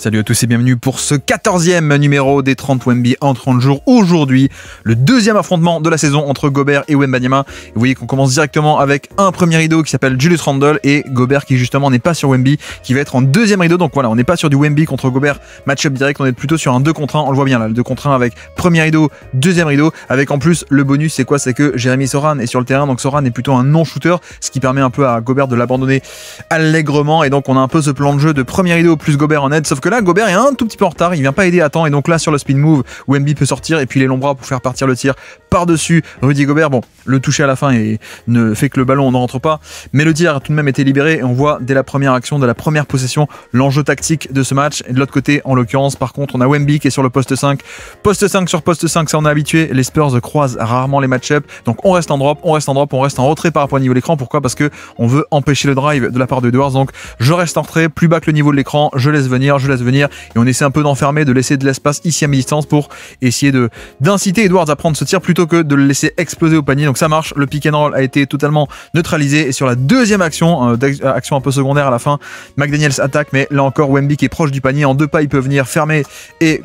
Salut à tous et bienvenue pour ce 14e numéro des 30 Wemby en 30 jours. Aujourd'hui, le deuxième affrontement de la saison entre Gobert et Wembanyama. Vous voyez qu'on commence directement avec un premier rideau qui s'appelle Julius Randle et Gobert qui justement n'est pas sur Wemby, qui va être en deuxième rideau. Donc voilà, on n'est pas sur du Wemby contre Gobert match-up direct, on est plutôt sur un 2 contre 1. On le voit bien là, le 2 contre 1 avec premier rideau, deuxième rideau, avec en plus le bonus, c'est quoi? C'est que Jeremy Sochan est sur le terrain, donc Sochan est plutôt un non-shooter, ce qui permet un peu à Gobert de l'abandonner allègrement. Et donc on a un peu ce plan de jeu de premier rideau plus Gobert en aide, sauf que là Gobert est un tout petit peu en retard, il vient pas aider à temps et donc là sur le spin move Wemby peut sortir et puis les longs bras pour faire partir le tir par-dessus Rudy Gobert. Bon, le toucher à la fin et ne fait que le ballon ne rentre pas, mais le tir a tout de même été libéré et on voit dès la première action, de la première possession, l'enjeu tactique de ce match. Et de l'autre côté, en l'occurrence, par contre, on a Wemby qui est sur le poste 5. Poste 5 sur poste 5, ça on est habitué, les Spurs croisent rarement les match-up, donc on reste en drop, on reste en retrait par rapport au niveau de l'écran. Pourquoi? Parce que on veut empêcher le drive de la part de Edwards, donc je reste en retrait, plus bas que le niveau de l'écran, je laisse venir, et on essaie un peu d'enfermer, de laisser de l'espace ici à mi-distance pour essayer d'inciter Edwards à prendre ce tir plutôt que de le laisser exploser au panier. Donc ça marche, le pick and roll a été totalement neutralisé et sur la deuxième action, action un peu secondaire à la fin, McDaniels attaque, mais là encore Wemby qui est proche du panier, en deux pas il peut venir fermer et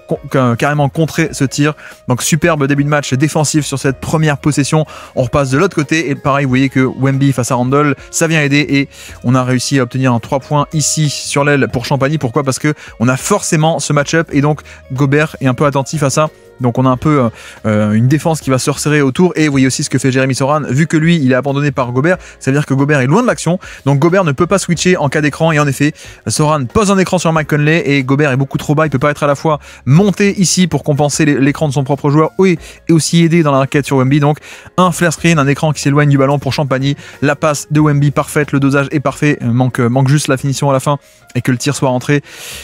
carrément contrer ce tir. Donc superbe début de match défensif sur cette première possession. On repasse de l'autre côté et pareil, vous voyez que Wemby face à Randle, ça vient aider et on a réussi à obtenir un 3 points ici sur l'aile pour Champagny. Pourquoi? Parce que on a forcément ce match-up et donc Gobert est un peu attentif à ça. Donc on a un peu une défense qui va se resserrer autour et vous voyez aussi ce que fait Jeremy Sochan, vu que lui il est abandonné par Gobert, ça veut dire que Gobert est loin de l'action, donc Gobert ne peut pas switcher en cas d'écran et en effet Sochan pose un écran sur Mike Conley et Gobert est beaucoup trop bas, il peut pas être à la fois monté ici pour compenser l'écran de son propre joueur et aussi aider dans la raquette sur Wemby. Donc un flare screen, un écran qui s'éloigne du ballon pour Champagny, la passe de Wemby parfaite, le dosage est parfait, manque juste la finition à la fin et que le tir soit rentré.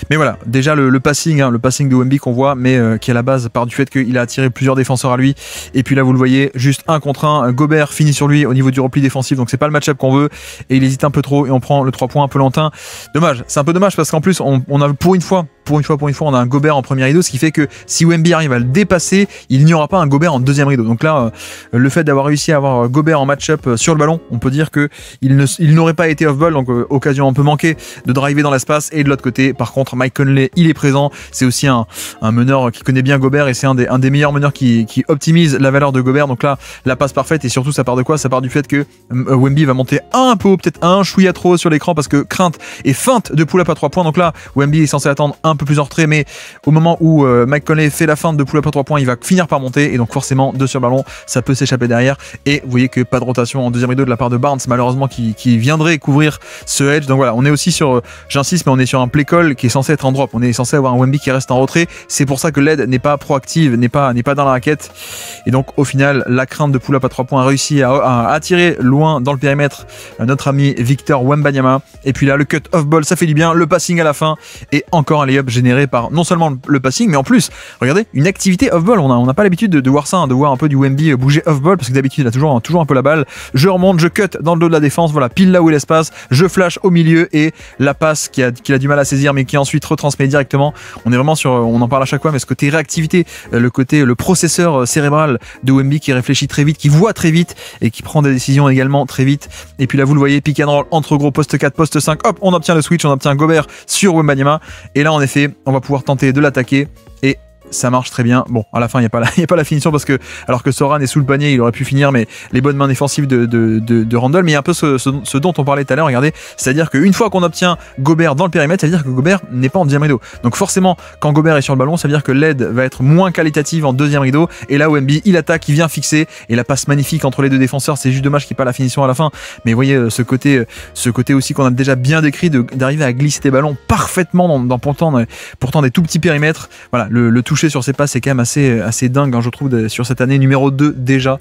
Mais voilà, déjà le passing de Wemby qu'on voit, mais qui à la base part du fait qu'il a attiré plusieurs défenseurs à lui. Et puis là, vous le voyez, juste un contre un. Gobert finit sur lui au niveau du repli défensif. Donc c'est pas le match-up qu'on veut. Et il hésite un peu trop et on prend le 3 points un peu lentin. Dommage. C'est un peu dommage parce qu'en plus, on a pour une fois, on a un Gobert en premier rideau, ce qui fait que si Wemby arrive à le dépasser, il n'y aura pas un Gobert en deuxième rideau. Donc là, le fait d'avoir réussi à avoir Gobert en match-up sur le ballon, on peut dire que il n'aurait pas été off-ball, donc occasion un peu manquée de driver dans l'espace. Et de l'autre côté, par contre, Mike Conley, il est présent. C'est aussi un meneur qui connaît bien Gobert et c'est un des meilleurs meneurs qui optimise la valeur de Gobert. Donc là, la passe parfaite et surtout, ça part de quoi? Ça part du fait que Wemby va monter un peu haut, peut-être un chouïa trop haut sur l'écran parce que crainte et feinte de pull-up à 3 points. Donc là, Wemby est censé attendre un peu plus en retrait, mais au moment où Mike Conley fait la feinte de pull-up à 3 points, il va finir par monter et donc forcément 2 sur ballon, ça peut s'échapper derrière. Et vous voyez que pas de rotation en deuxième rideau de la part de Barnes, malheureusement, qui viendrait couvrir ce edge. Donc voilà, on est aussi sur, j'insiste, mais on est sur un play call qui est censé être en drop. On est censé avoir un Wemby qui reste en retrait. C'est pour ça que l'aide n'est pas proactive, n'est pas dans la raquette. Et donc au final, la crainte de pull-up à 3 points a réussi à attirer loin dans le périmètre notre ami Victor Wembanyama. Et puis là, le cut off-ball, ça fait du bien. Le passing à la fin et encore un lay-up généré par non seulement le passing, mais en plus, regardez, une activité off-ball. On n'a pas l'habitude de voir ça, de voir un peu du Wemby bouger off-ball parce que d'habitude il a toujours un peu la balle. Je remonte, je cut dans le dos de la défense, voilà, pile là où est l'espace, je flash au milieu et la passe qu'il a du mal à saisir mais qui ensuite retransmet directement. On est vraiment sur, on en parle à chaque fois, mais ce côté réactivité, le processeur cérébral de Wemby qui réfléchit très vite, qui voit très vite et qui prend des décisions également très vite. Et puis là vous le voyez, pick and roll entre gros poste 4, poste 5, hop, on obtient le switch, on obtient Gobert sur Wembanyama et là en effet on va pouvoir tenter de l'attaquer et ça marche très bien. Bon, à la fin, il n'y a pas la finition parce que, alors que Sochan est sous le panier, il aurait pu finir, mais les bonnes mains défensives de Randle. Mais il y a un peu ce dont on parlait tout à l'heure, regardez. C'est-à-dire qu'une fois qu'on obtient Gobert dans le périmètre, ça veut dire que Gobert n'est pas en deuxième rideau. Donc forcément, quand Gobert est sur le ballon, ça veut dire que l'aide va être moins qualitative en deuxième rideau. Et là, Wemby, il attaque, il vient fixer. Et la passe magnifique entre les deux défenseurs, c'est juste dommage qu'il n'y ait pas la finition à la fin. Mais vous voyez, ce côté aussi qu'on a déjà bien décrit, d'arriver à glisser des ballons parfaitement dans pourtant des tout petits périmètres. Voilà, le toucher sur ses passes, c'est quand même assez dingue, hein, je trouve, sur cette année numéro 2 déjà.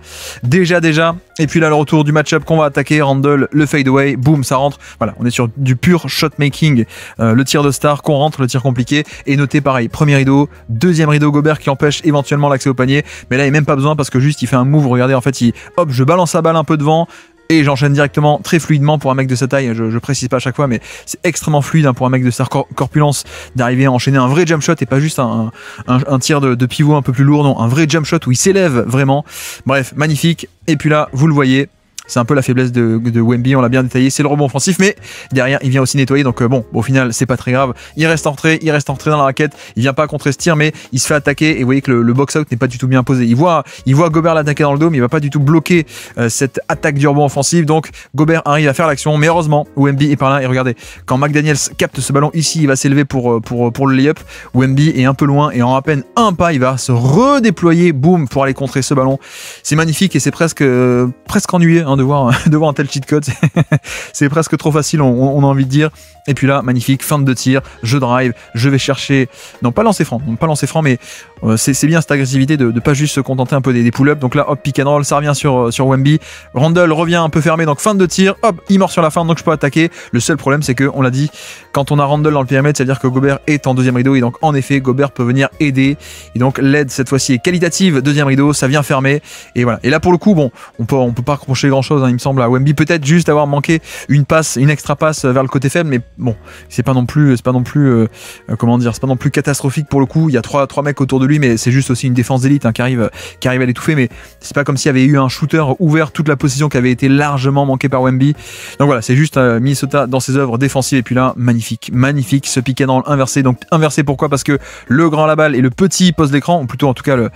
Et puis là, le retour du match-up qu'on va attaquer, Randle, le fade away, boum, ça rentre. Voilà, on est sur du pur shot making, le tir de star qu'on rentre, le tir compliqué. Et notez pareil, premier rideau, deuxième rideau, Gobert qui empêche éventuellement l'accès au panier. Mais là, il n'y a même pas besoin parce que juste il fait un move, regardez, en fait, je balance la balle un peu devant. Et j'enchaîne directement très fluidement pour un mec de sa taille, je précise pas à chaque fois, mais c'est extrêmement fluide hein, pour un mec de sa corpulence d'arriver à enchaîner un vrai jump shot et pas juste un tir de pivot un peu plus lourd, non, un vrai jump shot où il s'élève vraiment. Bref, magnifique. Et puis là, vous le voyez, c'est un peu la faiblesse de Wemby, on l'a bien détaillé, c'est le rebond offensif, mais derrière il vient aussi nettoyer, donc bon, au final c'est pas très grave, il reste entré dans la raquette, il vient pas contrer ce tir, mais il se fait attaquer, et vous voyez que le box-out n'est pas du tout bien posé, il voit Gobert l'attaquer dans le dos, mais il va pas du tout bloquer cette attaque du rebond offensif, donc Gobert arrive à faire l'action, mais heureusement Wemby est par là, et regardez, quand McDaniels capte ce ballon ici, il va s'élever pour le lay-up, Wemby est un peu loin, et en à peine un pas, il va se redéployer, boum, pour aller contrer ce ballon, c'est magnifique, et c'est presque ennuyeux hein, de voir un tel cheat code, c'est presque trop facile, on a envie de dire. Et puis là, magnifique, fin de tir, je drive, je vais chercher, non pas lancer franc, mais c'est bien cette agressivité de pas juste se contenter un peu des pull-ups. Donc là, hop, pick and roll, ça revient sur Wemby. Randle revient un peu fermé, donc fin de tir, hop, il mord sur la fin, donc je peux attaquer. Le seul problème, c'est que, on l'a dit, quand on a Randle dans le périmètre, c'est-à-dire que Gobert est en deuxième rideau, et donc en effet, Gobert peut venir aider. Et donc l'aide cette fois-ci est qualitative, deuxième rideau, ça vient fermer. Et voilà. Et là pour le coup, bon, on peut pas reprocher grand-chose, hein, il me semble à Wemby, peut-être juste avoir manqué une extra passe vers le côté faible, mais bon, c'est pas non plus catastrophique pour le coup. Il y a trois mecs autour de lui, mais c'est juste aussi une défense d'élite hein, qui arrive à l'étouffer, mais c'est pas comme s'il y avait eu un shooter ouvert toute la possession qui avait été largement manquée par Wemby. Donc voilà, c'est juste Minnesota dans ses œuvres défensives, et puis là, magnifique ce pick and roll inversé. Donc inversé pourquoi? Parce que le grand la balle et le petit poste d'écran, ou plutôt en tout cas le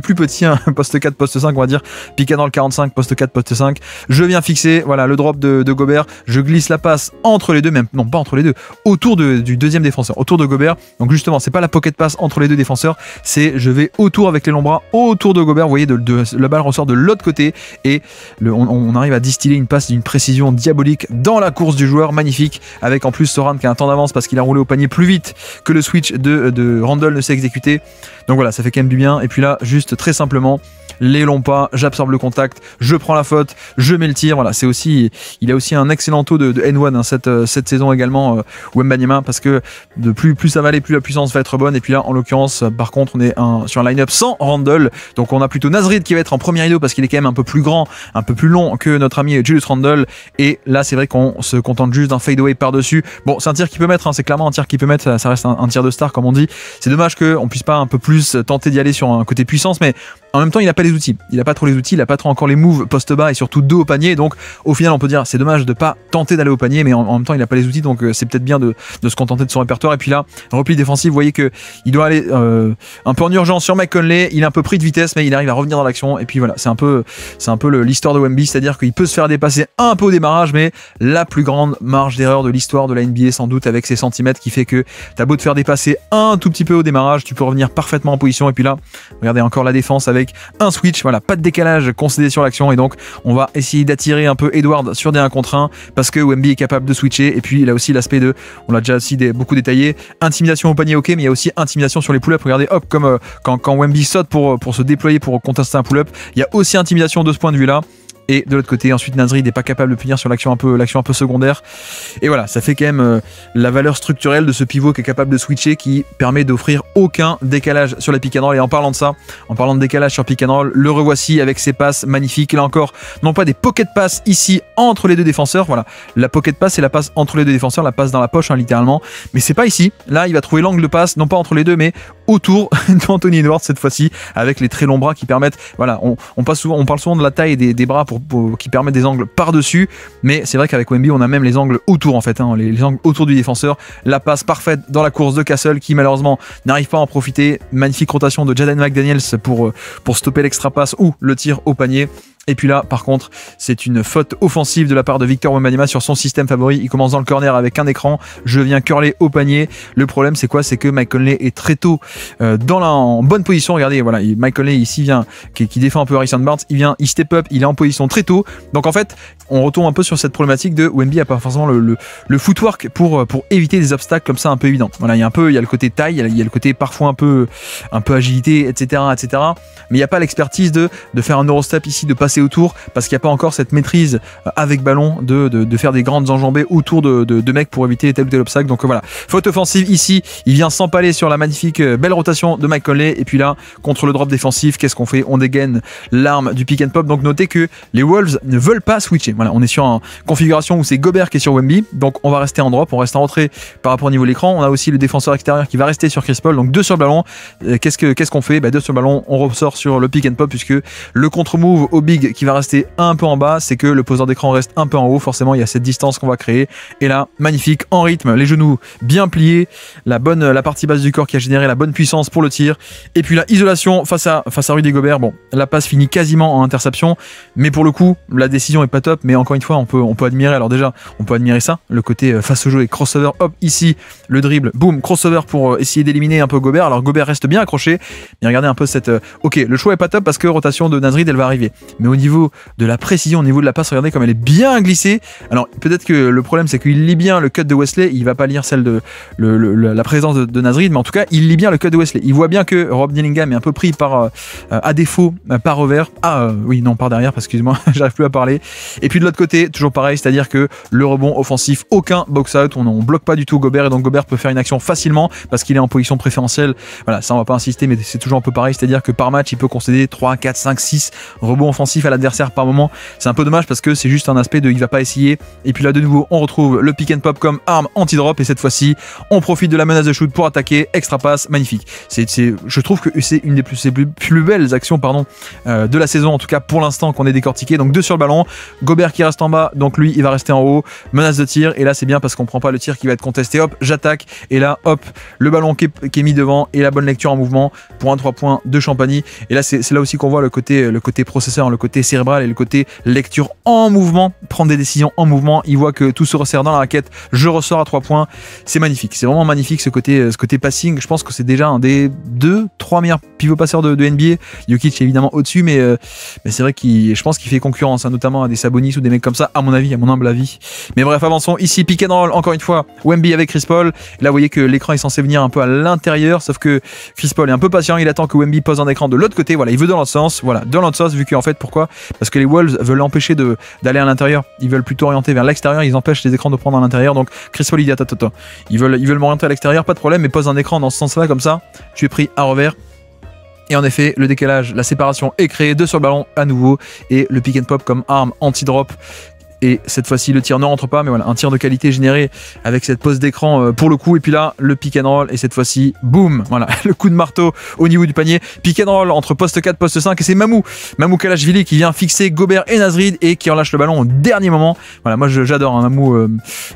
plus petit, hein, poste 4, poste 5 on va dire, pick and roll 45, poste 4, poste 5, je viens fixer, voilà, le drop de Gobert, je glisse la passe entre les deux, même non pas entre les deux, autour du deuxième défenseur, autour de Gobert. Donc justement, c'est pas la pocket pass entre les deux défenseurs, c'est je vais autour avec les longs bras, autour de Gobert, vous voyez, la balle ressort de l'autre côté, et on arrive à distiller une passe d'une précision diabolique dans la course du joueur, magnifique, avec en plus Soran qui a un temps d'avance parce qu'il a roulé au panier plus vite que le switch de Randle ne s'est exécuté. Donc voilà, ça fait quand même du bien. Et puis là, juste très simplement, les longs pas, j'absorbe le contact, je prends la faute, je mets le tir. Voilà, il a aussi un excellent taux de N1 hein, cette saison également, Wembanyama, parce que plus ça va aller, plus la puissance va être bonne. Et puis là, en l'occurrence, par contre, on est sur un line-up sans Randle. Donc on a plutôt Naz Reid qui va être en premier rideau parce qu'il est quand même un peu plus grand, un peu plus long que notre ami Julius Randle. Et là, c'est vrai qu'on se contente juste d'un fadeaway par-dessus. Bon, c'est un tir qu'il peut mettre, hein, c'est clairement un tir qu'il peut mettre, ça reste un tir de star comme on dit. C'est dommage qu'on puisse pas un peu plus tenter d'y aller sur un côté puissance, mais en même temps, il n'a pas les outils. Il n'a pas trop les outils, il n'a pas trop encore les moves poste bas et surtout dos au panier. Donc, au final, on peut dire c'est dommage de pas tenter d'aller au panier, mais en même temps, il n'a pas les outils. Donc, c'est peut-être bien de se contenter de son répertoire. Et puis là, repli défensif, vous voyez que il doit aller un peu en urgence sur Mike Conley. Il est un peu pris de vitesse, mais il arrive à revenir dans l'action. Et puis voilà, c'est un peu l'histoire de Wemby, c'est-à-dire qu'il peut se faire dépasser un peu au démarrage, mais la plus grande marge d'erreur de l'histoire de la NBA, sans doute, avec ces centimètres, qui fait que t'as beau te faire dépasser un tout petit peu au démarrage, tu peux revenir parfaitement en position. Et puis là, regardez encore la défense avec un switch, voilà, pas de décalage concédé sur l'action, et donc on va essayer d'attirer un peu Edward sur des 1 contre 1 parce que Wemby est capable de switcher. Et puis il a aussi l'aspect on l'a déjà aussi beaucoup détaillé, intimidation au panier, ok, mais il y a aussi intimidation sur les pull-ups. Regardez, hop, comme quand Wemby saute pour se déployer pour contester un pull-up, il y a aussi intimidation de ce point de vue là. Et de l'autre côté, ensuite, Naz Reid n'est pas capable de punir sur l'action un peu secondaire. Et voilà, ça fait quand même la valeur structurelle de ce pivot qui est capable de switcher, qui permet d'offrir aucun décalage sur la pick and roll. Et en parlant de ça, en parlant de décalage sur pick and roll, le revoici avec ses passes magnifiques. Là encore, non pas des pocket passes ici entre les deux défenseurs. Voilà, la pocket pass, c'est la passe entre les deux défenseurs, la passe dans la poche, hein, littéralement. Mais c'est pas ici. Là, il va trouver l'angle de passe, non pas entre les deux, mais autour d'Anthony Edwards cette fois-ci, avec les très longs bras qui permettent. Voilà, on parle souvent de la taille des bras qui permettent des angles par-dessus, mais c'est vrai qu'avec Wemby, on a même les angles autour en fait, hein, les angles autour du défenseur. La passe parfaite dans la course de Castle qui malheureusement n'arrive pas à en profiter. Magnifique rotation de Jaden McDaniels pour stopper l'extra passe ou le tir au panier. Et puis là, par contre, c'est une faute offensive de la part de Victor Wembanyama sur son système favori. Il commence dans le corner avec un écran. Je viens curler au panier. Le problème, c'est quoi? C'est que Mike Conley est très tôt en bonne position. Regardez, voilà, Mike Conley ici vient, qui défend un peu Harrison Barnes. Il step up, il est en position très tôt. Donc en fait, on retombe un peu sur cette problématique de Wemby a pas forcément le footwork pour éviter des obstacles comme ça un peu évidents. Voilà, il y a le côté taille, il y a le côté parfois un peu agilité, etc. Mais il n'y a pas l'expertise de faire un Eurostep ici, de passer autour, parce qu'il n'y a pas encore cette maîtrise avec ballon de faire des grandes enjambées autour de mecs pour éviter tel ou tel obstacle. Donc voilà, faute offensive ici, il vient s'empaler sur la magnifique belle rotation de Mike Conley. Et puis là, contre le drop défensif, qu'est-ce qu'on fait? On dégaine l'arme du pick and pop. Donc notez que les Wolves ne veulent pas switcher. Voilà, on est sur une configuration où c'est Gobert qui est sur Wemby, donc on va rester en drop, on reste en retrait par rapport au niveau de l'écran. On a aussi le défenseur extérieur qui va rester sur Chris Paul, donc 2 sur le ballon. Qu'est-ce qu'on fait? 2 sur le ballon, on ressort sur le pick and pop, puisque le contre-move au big big qui va rester un peu en bas, c'est que le poseur d'écran reste un peu en haut. Forcément, il y a cette distance qu'on va créer. Et là, magnifique, en rythme, les genoux bien pliés, la partie basse du corps qui a généré la bonne puissance pour le tir. Et puis la isolation face à Rudy Gobert. Bon, la passe finit quasiment en interception, mais pour le coup, la décision est pas top. Mais encore une fois, on peut admirer. Alors déjà, on peut admirer ça, le côté face au jeu et crossover. Hop, ici, le dribble, boum, crossover pour essayer d'éliminer un peu Gobert. Alors Gobert reste bien accroché. Mais regardez un peu cette. Ok, le choix est pas top parce que rotation de Naz Reid, elle va arriver. Mais au niveau de la précision, au niveau de la passe, regardez comme elle est bien glissée. Alors peut-être que le problème, c'est qu'il lit bien le cut de Wesley. Il va pas lire celle de la présence de Naz Reid, mais en tout cas, il lit bien le cut de Wesley. Il voit bien que Rob Dillingham est un peu pris par à défaut par revers. Oui, non, par derrière, excuse-moi, j'arrive plus à parler. Et puis de l'autre côté, toujours pareil, c'est-à-dire que le rebond offensif, aucun box-out, on bloque pas du tout Gobert, et donc Gobert peut faire une action facilement parce qu'il est en position préférentielle. Voilà, ça on va pas insister, mais c'est toujours un peu pareil, c'est-à-dire que par match, il peut concéder 3, 4, 5, 6 rebonds offensifs à l'adversaire par moment. C'est un peu dommage parce que c'est juste un aspect de il va pas essayer. Et puis là, de nouveau, on retrouve le pick and pop comme arme anti-drop, et cette fois-ci, on profite de la menace de shoot pour attaquer. Extra passe, magnifique. Je trouve que c'est une des plus belles actions de la saison, en tout cas pour l'instant, qu'on ait décortiqué. Donc 2 sur le ballon, Gobert qui reste en bas, donc lui il va rester en haut, menace de tir, et là c'est bien parce qu'on prend pas le tir qui va être contesté. Hop, j'attaque, et là hop, le ballon qui est mis devant, et la bonne lecture en mouvement pour un 3 points de Champagny. Et là c'est là aussi qu'on voit le côté processeur, le côté cérébral et le côté lecture en mouvement, prendre des décisions en mouvement. Il voit que tout se resserre dans la raquette, je ressors à 3 points, c'est magnifique, c'est vraiment magnifique ce côté passing. Je pense que c'est déjà un des 2-3 meilleurs pivot passeurs de NBA. Jokic est évidemment au-dessus, mais c'est vrai je pense qu'il fait concurrence, notamment à des Sabonis ou des mecs comme ça, à mon humble avis. Mais bref, avançons. Ici, pick and roll, encore une fois, Wemby avec Chris Paul. Là, vous voyez que l'écran est censé venir un peu à l'intérieur, sauf que Chris Paul est un peu patient, il attend que Wemby pose un écran de l'autre côté. Voilà, il veut dans l'autre sens. Voilà, dans l'autre sens, vu qu'en fait, pourquoi ? Parce que les Wolves veulent l'empêcher d'aller à l'intérieur. Ils veulent plutôt orienter vers l'extérieur, ils empêchent les écrans de prendre à l'intérieur. Donc Chris Paul, il dit attends. Ils veulent m'orienter à l'extérieur, pas de problème, mais pose un écran dans ce sens-là, comme ça, tu es pris à revers. Et en effet, le décalage, la séparation est créée, 2 sur le ballon à nouveau, et le pick and pop comme arme anti-drop. Et cette fois-ci, le tir ne rentre pas, mais voilà, un tir de qualité généré avec cette pose d'écran pour le coup. Et puis là, le pick and roll, et cette fois-ci, boum, voilà, le coup de marteau au niveau du panier. Pick and roll entre poste 4, poste 5, et c'est Mamou Kalashvili qui vient fixer Gobert et Naz Reid et qui relâche le ballon au dernier moment. Voilà, moi j'adore Mamou,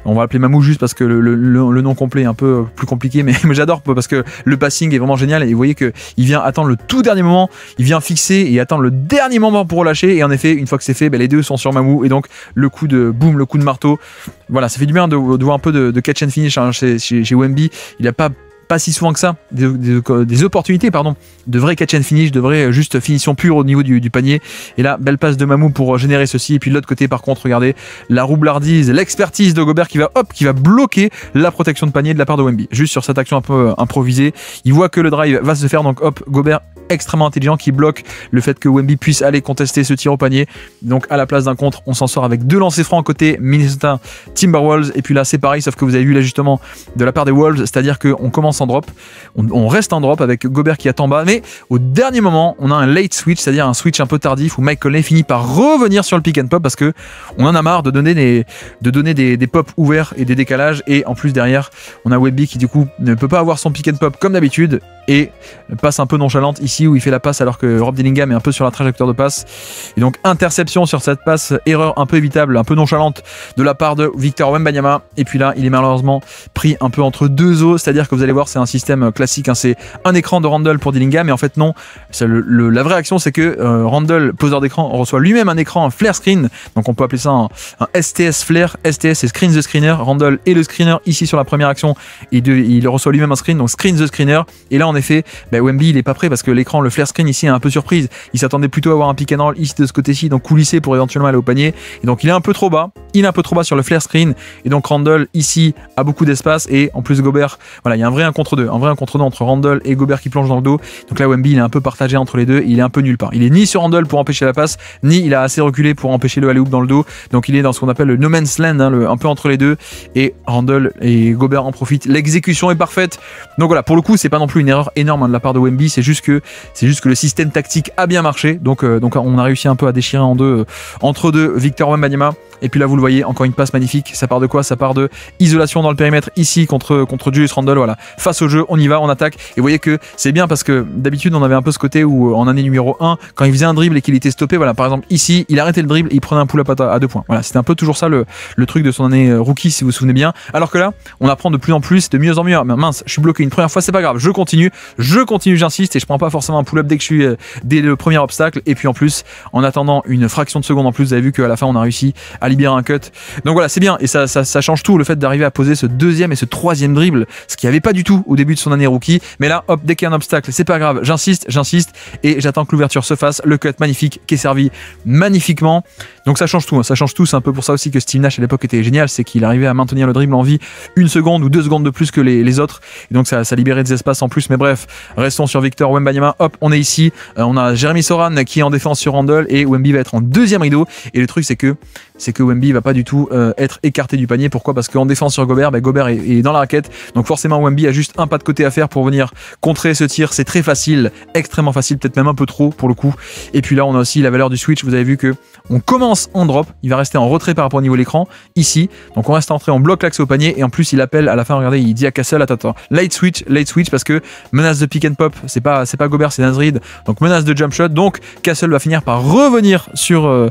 on va l'appeler Mamou juste parce que le nom complet est un peu plus compliqué, mais j'adore parce que le passing est vraiment génial, et vous voyez qu'il vient attendre le tout dernier moment, il vient fixer et attendre le dernier moment pour relâcher, et en effet, une fois que c'est fait, les deux sont sur Mamou, et donc le coup de marteau. Voilà, ça fait du bien de voir un peu de catch and finish chez Wemby. Il n'y a pas si souvent que ça des opportunités de vrai catch and finish, de vrai juste finition pure au niveau du panier. Et là, belle passe de Mamou pour générer ceci. Et puis de l'autre côté, par contre, regardez la roublardise, l'expertise de Gobert qui va bloquer la protection de panier de la part de Wemby, juste sur cette action un peu improvisée. Il voit que le drive va se faire, donc hop, Gobert extrêmement intelligent qui bloque le fait que Wemby puisse aller contester ce tir au panier. Donc à la place d'un contre, on s'en sort avec 2 lancers francs côté Minnesota Timberwolves. Et puis là c'est pareil, sauf que vous avez vu l'ajustement de la part des Wolves, c'est-à-dire qu'on commence en drop, on reste en drop avec Gobert qui attend bas, mais au dernier moment on a un late switch, c'est-à-dire un switch un peu tardif où Mike Conley finit par revenir sur le pick and pop parce que on en a marre de donner des pops ouverts et des décalages, et en plus derrière on a Wemby qui du coup ne peut pas avoir son pick and pop comme d'habitude et passe un peu nonchalante ici où il fait la passe alors que Rob Dillingham est un peu sur la trajectoire de passe, et donc interception sur cette passe, erreur un peu évitable, un peu nonchalante de la part de Victor Wembanyama. Et puis là il est malheureusement pris un peu entre 2 os, c'est-à-dire que vous allez voir c'est un système classique, c'est un écran de Randle pour Dillingham, mais en fait non, la vraie action c'est que Randle, poseur d'écran, reçoit lui-même un écran, un flare screen, donc on peut appeler ça un STS flare. STS c'est screen the screener, Randle est le screener ici sur la première action, il reçoit lui-même un screen, donc screen the screener. Et là en effet Wemby il est pas prêt parce que l'écran, le flare screen ici est un peu surprise, il s'attendait plutôt à avoir un pick and roll ici de ce côté-ci, donc coulisser pour éventuellement aller au panier, et donc il est un peu trop bas sur le flare screen, et donc Randle ici a beaucoup d'espace, et en plus Gobert, voilà, il y a un vrai 1 contre 2 entre Randle et Gobert qui plonge dans le dos. Donc là Wemby il est un peu partagé entre les deux, il est un peu nulle part, il est ni sur Randle pour empêcher la passe, ni il a assez reculé pour empêcher le alley-oop dans le dos, donc il est dans ce qu'on appelle le no man's land, un peu entre les deux, et Randle et Gobert en profitent, l'exécution est parfaite. Donc voilà, pour le coup c'est pas non plus une erreur erreur énorme hein, de la part de Wemby, c'est juste que le système tactique a bien marché, donc on a réussi un peu à déchirer en deux entre deux Victor Wembanyama. Et puis là vous le voyez, encore une passe magnifique, ça part de quoi? Ça part de isolation dans le périmètre ici contre Julius Randle, voilà, face au jeu, on y va, on attaque, et vous voyez que c'est bien parce que d'habitude on avait un peu ce côté où en année numéro 1, quand il faisait un dribble et qu'il était stoppé, voilà, par exemple ici, il arrêtait le dribble et il prenait un pull-up à 2 points, voilà, c'était un peu toujours ça le truc de son année rookie si vous vous souvenez bien, alors que là, on apprend de plus en plus, de mieux en mieux, mais mince, je suis bloqué une première fois, c'est pas grave, je continue, j'insiste et je prends pas forcément un pull-up dès que je suis dès le premier obstacle, et puis en plus, en attendant une fraction de seconde en plus, vous avez vu qu'à la fin on a réussi à libérer un cut. Donc voilà, c'est bien et ça change tout, le fait d'arriver à poser ce deuxième et ce troisième dribble, ce qu'il n'y avait pas du tout au début de son année rookie. Mais là, hop, dès qu'il y a un obstacle, c'est pas grave, j'insiste et j'attends que l'ouverture se fasse. Le cut magnifique qui est servi magnifiquement. Donc ça change tout, hein, ça change tout. C'est un peu pour ça aussi que Steve Nash à l'époque était génial, c'est qu'il arrivait à maintenir le dribble en vie 1 seconde ou 2 secondes de plus que les autres. Et donc ça libérait des espaces en plus. Mais bref, restons sur Victor Wembanyama. Hop, on est ici. On a Jeremy Soran qui est en défense sur Randle et Wemby va être en deuxième rideau. Et le truc c'est que Wemby va pas du tout être écarté du panier. Pourquoi? Parce qu'en défense sur Gobert, Gobert est dans la raquette. Donc forcément Wemby a juste un pas de côté à faire pour venir contrer ce tir. C'est très facile, extrêmement facile, peut-être même un peu trop pour le coup. Et puis là on a aussi la valeur du switch. Vous avez vu que on commence en drop, il va rester en retrait par rapport au niveau de l'écran ici. Donc on reste entré, on bloque l'accès au panier et en plus il appelle à la fin, regardez, il dit à Castle, attends, late switch parce que menace de pick and pop, c'est pas Gobert, c'est Naz Reid. Donc menace de jump shot. Donc Castle va finir par revenir sur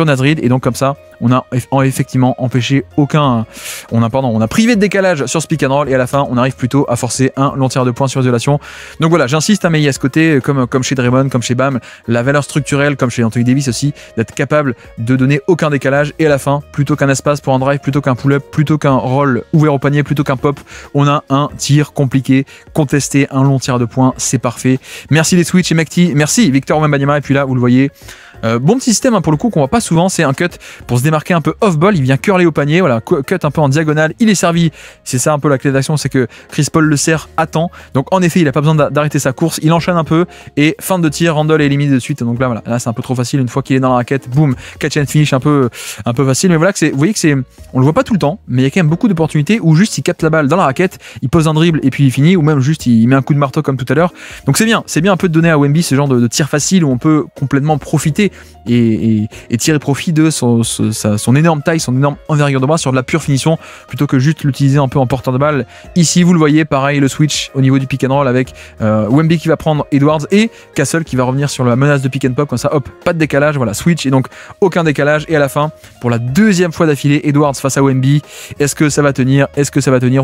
Naz Reid et donc comme ça on a effectivement empêché aucun. On a privé de décalage sur ce pick and roll et à la fin on arrive plutôt à forcer un long tir de points sur isolation. Donc voilà, j'insiste, mais il y a ce côté comme chez Draymond, comme chez Bam, la valeur structurelle, comme chez Anthony Davis aussi, d'être capable de donner aucun décalage et à la fin, plutôt qu'un espace pour un drive, plutôt qu'un pull-up, plutôt qu'un roll ouvert au panier, plutôt qu'un pop, on a un tir compliqué, contesté, un long tir de points, c'est parfait. Merci les Switch et Mekti, merci Victor Wembanyama et puis là vous le voyez. Bon petit système hein, pour le coup qu'on voit pas souvent, c'est un cut pour se démarquer un peu off-ball, il vient curler au panier, voilà, cut un peu en diagonale, il est servi, c'est ça un peu la clé d'action, c'est que Chris Paul le sert à temps, donc en effet il a pas besoin d'arrêter sa course, il enchaîne un peu et fin de tir, Randle est éliminé de suite, donc là voilà, là c'est un peu trop facile, une fois qu'il est dans la raquette, boum, catch and finish un peu facile, mais voilà que vous voyez que c'est, on le voit pas tout le temps, mais il y a quand même beaucoup d'opportunités où juste il capte la balle dans la raquette, il pose un dribble et puis il finit, ou même juste il met un coup de marteau comme tout à l'heure, donc c'est bien un peu de donner à Wemby ce genre de tir facile où on peut complètement profiter et tirer profit de son énorme taille, son énorme envergure de bras sur de la pure finition plutôt que juste l'utiliser un peu en porteur de balle. Ici vous le voyez, pareil le switch au niveau du pick and roll avec Wemby qui va prendre Edwards et Castle qui va revenir sur la menace de pick and pop, comme ça hop, pas de décalage, voilà, switch et donc aucun décalage et à la fin pour la deuxième fois d'affilée Edwards face à Wemby. Est-ce que ça va tenir?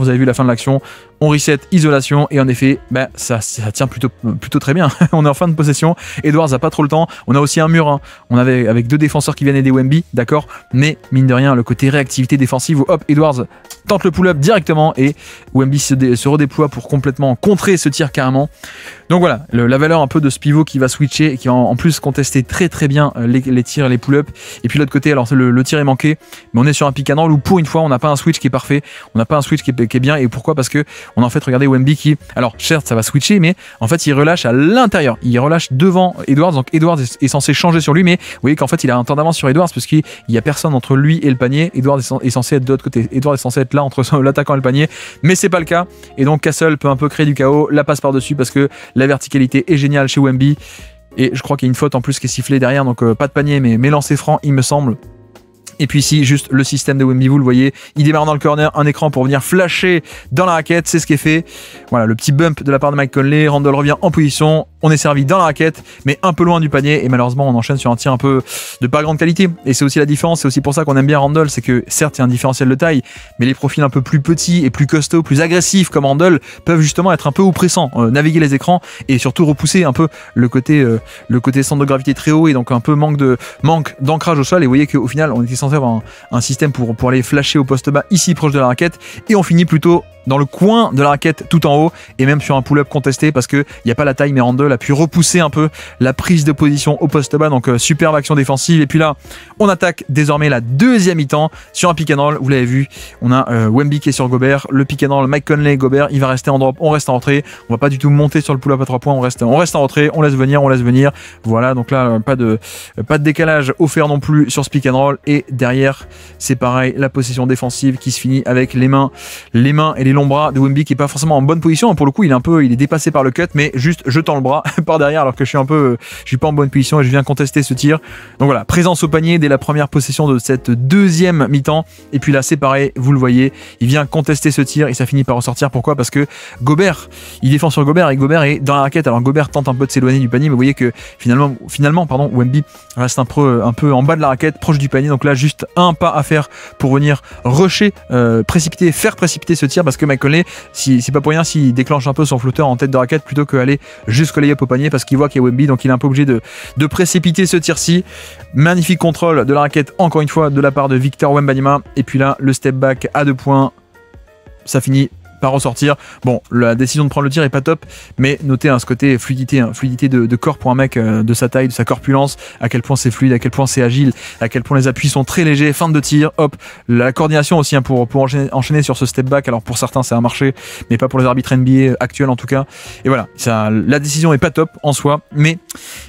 Vous avez vu la fin de l'action, on reset, isolation et en effet ça tient plutôt très bien. On est en fin de possession, Edwards a pas trop le temps, on a aussi un mur hein. On avait avec 2 défenseurs qui viennent aider Wemby, d'accord, mais mine de rien le côté réactivité défensive où hop, Edwards tente le pull-up directement et Wemby se redéploie pour complètement contrer ce tir carrément. Donc voilà, la valeur un peu de ce pivot qui va switcher et qui va en plus contester très bien les tirs, les pull-ups. Et puis l'autre côté, alors le tir est manqué, mais on est sur un pick and roll où pour une fois on n'a pas un switch qui est parfait, on n'a pas un switch qui est bien. Et pourquoi? Parce que on a en fait regardé Wemby qui, alors certes ça va switcher, mais en fait il relâche à l'intérieur, il relâche devant Edwards, donc Edwards est censé changer sur lui, mais vous voyez qu'en fait il a un temps d'avance sur Edwards parce qu'il n'y a personne entre lui et le panier. Edwards est censé être de l'autre côté, Edwards est censé être là entre l'attaquant et le panier, mais c'est pas le cas. Et donc Castle peut un peu créer du chaos, la passe par dessus parce que la verticalité est géniale chez Wemby. Et je crois qu'il y a une faute en plus qui est sifflée derrière, donc pas de panier mais lancer franc il me semble. Et puis ici, juste le système de Wemby, vous le voyez, il démarre dans le corner, un écran pour venir flasher dans la raquette, c'est ce qui est fait. Voilà, le petit bump de la part de Mike Conley, Randle revient en position, on est servi dans la raquette, mais un peu loin du panier, et malheureusement on enchaîne sur un tir un peu de pas grande qualité. Et c'est aussi la différence, c'est aussi pour ça qu'on aime bien Randle, c'est que certes il y a un différentiel de taille, mais les profils un peu plus petits et plus costauds, plus agressifs comme Randle, peuvent justement être un peu oppressants, naviguer les écrans, et surtout repousser un peu le côté centre de gravité très haut, et donc un peu manque d'ancrage au sol, et vous voyez qu'au final on était censé avoir un système pour aller flasher au poste bas ici proche de la raquette et on finit plutôt dans le coin de la raquette tout en haut et même sur un pull-up contesté parce qu'il n'y a pas la taille, mais Randle a pu repousser un peu la prise de position au poste bas, donc superbe action défensive. Et puis là on attaque désormais la deuxième mi-temps sur un pick and roll, vous l'avez vu, on a Wemby qui est sur Gobert, le pick and roll Mike Conley, Gobert, il va rester en drop, on reste en rentrée, on va pas du tout monter sur le pull-up à 3 points, on reste en rentrée, on laisse venir, voilà, donc là pas de décalage offert non plus sur ce pick and roll. Et derrière c'est pareil, la possession défensive qui se finit avec les mains et les longs long bras de Wemby qui est pas forcément en bonne position. Pour le coup, il est dépassé par le cut, mais juste je tends le bras par derrière alors que je suis pas en bonne position et je viens contester ce tir. Donc voilà, présence au panier dès la première possession de cette deuxième mi-temps. Et puis là, c'est pareil, vous le voyez, il vient contester ce tir et ça finit par ressortir. Pourquoi? Parce que Gobert, il défend sur Gobert et Gobert est dans la raquette. Alors Gobert tente un peu de s'éloigner du panier, mais vous voyez que finalement, Wemby reste un peu en bas de la raquette, proche du panier. Donc là, juste un pas à faire pour venir rusher, faire précipiter ce tir, parce que Mike Conley, c'est pas pour rien s'il déclenche un peu son flotteur en tête de raquette plutôt qu'aller jusqu'au lay-up au panier, parce qu'il voit qu'il y a Wemby, donc il est un peu obligé de précipiter ce tir-ci. Magnifique contrôle de la raquette, encore une fois, de la part de Victor Wembanyama. Et puis là, le step back à 2 points, ça finit par ressortir. Bon, la décision de prendre le tir est pas top, mais notez ce côté fluidité, fluidité de corps pour un mec de sa taille, de sa corpulence, à quel point c'est fluide, à quel point c'est agile, à quel point les appuis sont très légers, fin de tir, hop, la coordination aussi pour enchaîner sur ce step back. Alors pour certains ça a marché, mais pas pour les arbitres NBA actuels en tout cas. Et voilà, la décision est pas top en soi, mais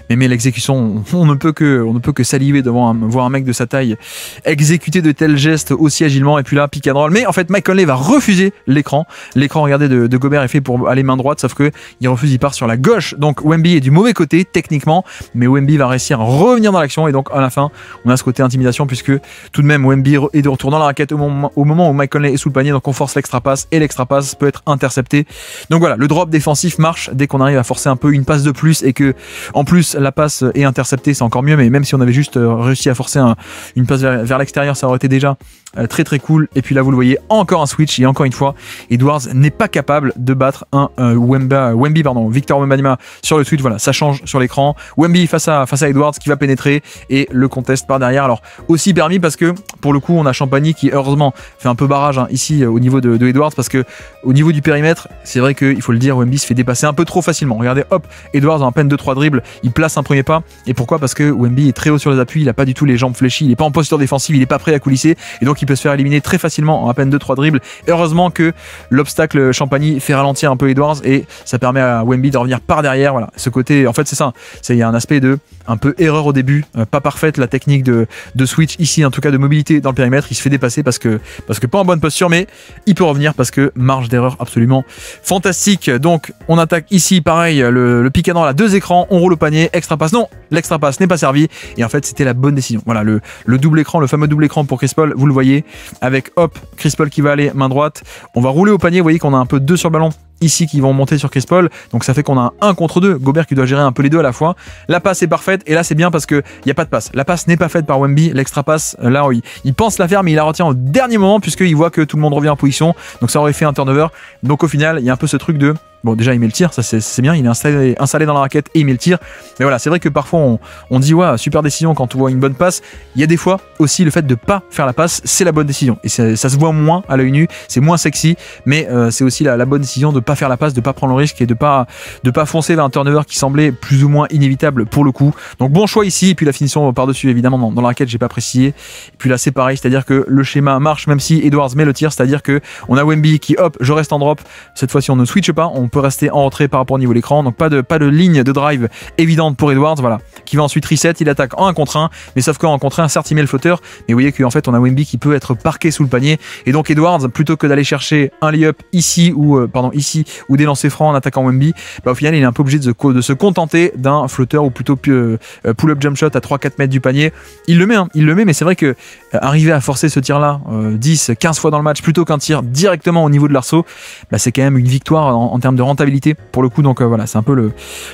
l'exécution, on ne peut que saliver devant voir un mec de sa taille exécuter de tels gestes aussi agilement. Et puis là, pick and roll, mais en fait Mike Conley va refuser l'écran, regardez, de Gobert est fait pour aller main droite, sauf que il refuse, il part sur la gauche. Donc Wemby est du mauvais côté techniquement, mais Wemby va réussir à revenir dans l'action. Et donc à la fin, on a ce côté intimidation, puisque tout de même Wemby est de retour dans la raquette au moment où Mike Conley est sous le panier. Donc on force l'extra passe et l'extra passe peut être intercepté. Donc voilà, le drop défensif marche dès qu'on arrive à forcer un peu une passe de plus et que en plus la passe est interceptée, c'est encore mieux. Mais même si on avait juste réussi à forcer une passe vers l'extérieur, ça aurait été déjà très très cool. Et puis là, vous le voyez, encore un switch et encore une fois, Edwards n'est pas capable de battre Victor Wembanyama sur le switch. Voilà, ça change sur l'écran. Wemby face à Edwards qui va pénétrer et le conteste par derrière. Alors aussi permis parce que pour le coup, on a Champagny qui heureusement fait un peu barrage ici au niveau de Edwards, parce que au niveau du périmètre, c'est vrai qu'il faut le dire, Wemby se fait dépasser un peu trop facilement. Regardez, hop, Edwards en à peine 2-3 dribbles, il place un premier pas. Et pourquoi? Parce que Wemby est très haut sur les appuis, il a pas du tout les jambes fléchies, il est pas en posture défensive, il est pas prêt à coulisser et donc il peut se faire éliminer très facilement en à peine 2-3 dribbles. Heureusement que l'obstacle Champagny fait ralentir un peu Edwards et ça permet à Wemby de revenir par derrière. Voilà, ce côté, en fait c'est ça, il y a un aspect de un peu erreur au début, pas parfaite la technique de switch ici, en tout cas de mobilité dans le périmètre. Il se fait dépasser parce que pas en bonne posture, mais il peut revenir parce que marge d'erreur absolument fantastique. Donc on attaque ici pareil, le pick and roll à 2 écrans, on roule au panier, extra passe, non, l'extra passe n'est pas servi et en fait c'était la bonne décision. Voilà, le double écran, le fameux double écran pour Chris Paul, vous le voyez, avec hop, Chris Paul qui va aller main droite, on va rouler au panier, vous voyez qu'on a un peu 2 sur ballon ici qui vont monter sur Chris Paul, donc ça fait qu'on a un 1 contre 2, Gobert qui doit gérer un peu les deux à la fois. La passe est parfaite et là c'est bien parce que il n'y a pas de passe, la passe n'est pas faite par Wemby, l'extra passe là il pense la faire mais il la retient au dernier moment puisqu'il voit que tout le monde revient en position, donc ça aurait fait un turnover. Donc au final il y a un peu ce truc de bon, déjà il met le tir, ça c'est bien, il est installé dans la raquette et il met le tir. Mais voilà, c'est vrai que parfois on dit ouais, super décision quand on voit une bonne passe. Il y a des fois aussi le fait de pas faire la passe, c'est la bonne décision. Et ça se voit moins à l'œil nu, c'est moins sexy, mais c'est aussi la bonne décision de pas faire la passe, de pas prendre le risque et de pas foncer vers un turnover qui semblait plus ou moins inévitable pour le coup. Donc bon choix ici, et puis la finition par-dessus évidemment dans la raquette, j'ai pas précisé. Et puis là c'est pareil, c'est-à-dire que le schéma marche même si Edwards met le tir, c'est-à-dire que on a Wemby qui hop, je reste en drop. Cette fois-ci on ne switch pas, on peut rester en retrait par rapport au niveau de l'écran, donc pas de ligne de drive évidente pour Edwards, voilà, qui va ensuite reset, il attaque en 1 contre 1, mais sauf qu'en contre 1, certes il met le flotteur, mais vous voyez qu'en fait on a Wemby qui peut être parqué sous le panier, et donc Edwards, plutôt que d'aller chercher un lay-up ici ou des lancers francs en attaquant Wemby, au final il est un peu obligé de se contenter d'un flotteur ou plutôt pull-up jump shot à 3-4 mètres du panier. Il le met, mais c'est vrai que arriver à forcer ce tir là 10-15 fois dans le match plutôt qu'un tir directement au niveau de l'arceau, c'est quand même une victoire en termes de rentabilité pour le coup. Donc voilà, c'est un peu